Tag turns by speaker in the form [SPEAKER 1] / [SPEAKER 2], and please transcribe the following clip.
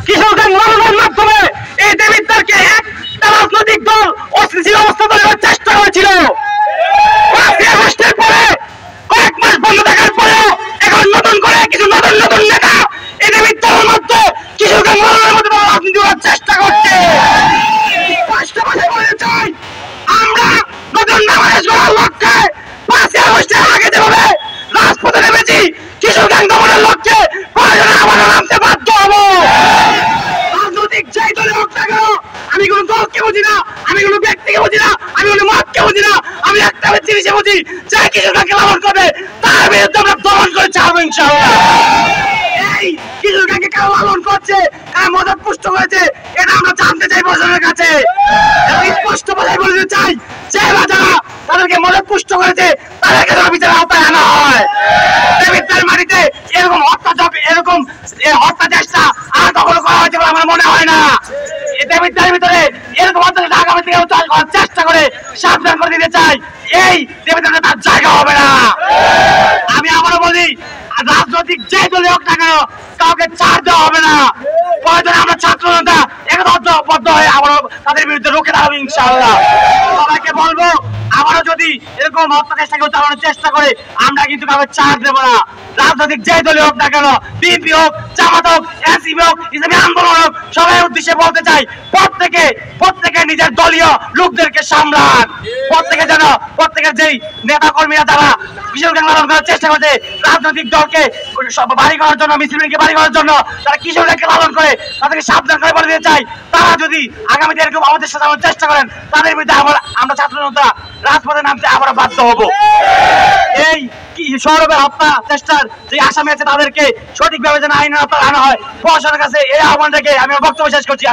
[SPEAKER 1] কিশোর gang মানবের মাধ্যমে এই দেবিদ্বারকে একটা রাজনৈতিক দল অস্থিতিশীল অবস্থা তৈরি করার চেষ্টা করেছিল। পরে কয়েক মাস বন্ধ থাকার পরেও এখন নতুন করে কিছু নতুন নতুন নেতা এই দেবিদ্বারের মধ্যে কিশোর গ্যাং মানবের মধ্যে রাজনীতি করার চেষ্টা করছে। স্পষ্ট ভাষায় বলতে চাই, আমরা নতুন বাংলাদেশ গড়ার লক্ষ্যে 5ই আগস্টের আগে যেভাবে রাজপথে নেমেছি, কিশোর গ্যাং দমনের লক্ষ্যে প্রয়োজনে আবারও নামতে বাধ্য হবো। রাজনৈতিক যেই দলে হোক না কেন, আমি কোনো দলকে বুঝি না, আমি কোনো ব্যক্তিকে বুঝি না, আমি কোনো মতকে বুঝি না, আমি একটা জিনিসে বুঝি, যে কিশোর গ্যাংকে লালন করবে তার বিরুদ্ধে আমরা দমন করে ছাড়বো ইনশাআল্লাহ। এই কিশোর গ্যাংকে কারা লালন করছে, কারা মদত পুষ্ট করেছে, এটা আমরা জানতে চাই প্রশাসনের কাছে। স্পষ্ট ভাষায় বলতে চাই, যে যারা তাদেরকে মদত পুষ্ট করেছে তাদেরকে বিচারের আওতায় আনা হয়। দেবিদ্বার মাটিতে এরকম হত্যা চেষ্টা আর কখনো করা হয়েছে বলে আমার মনে হয় না। দেবিদ্বারের ভিতরে এরকম হত্যা আগামী থেকে করার চেষ্টা করে সাবধান করে দিতে চাই, এই দেবিদ্বারে তার জায়গা হবে না। আমি আবারও বলি, রাজনৈতিক যে দলে হোক না কেন কাউকে ছাড় দেওয়া হবে না। প্রয়োজনে আমরা ছাত্র নেতা একতাবদ্ধ হয়ে আবারও তাদের বিরুদ্ধে রুখে দাঁড়াবো ইনশাআল্লাহ। সবাইকে বলবো, আবারও যদি এরকম হত্যা চেষ্টা কেউ চালানোর চেষ্টা করে আমরা কিন্তু কাউকে ছাড় দেবো না। রাজনৈতিক যে দলে হোক না কেন, বিএনপি হোক, জামাত হোক, এনসিপি হোক, ইসলামী আন্দোলন হোক, সবাই উদ্দেশ্যে বলতে চাই, প্রত্যেকে নিজের দলীয় লোকদেরকে সামলান। প্রত্যেকের যেই নেতা কর্মীরা যারা কিশোর গ্যাং লালন করার চেষ্টা করছে, রাজনৈতিক দলকে বাড়ি করার জন্য, মিছিলকে বাড়ি করার জন্য তারা কিশোর গ্যাংকে লালন করে, তাদেরকে সাবধান করে বলে দিতে চাই, তারা যদি আগামীতে এরকম আমাদের সাথে চেষ্টা করেন তাদের বিরুদ্ধে আমরা ছাত্র জনতা রাজপথে নামতে আবার বাধ্য হব। এই সৌরভের হত্যা চেষ্টার যে আসামি আছে তাদেরকে সঠিকভাবে যেন আইনের আওতায় আনা হয়, প্রশাসনের কাছে এই আহ্বান রেখে আমি বক্তব্য শেষ করছি।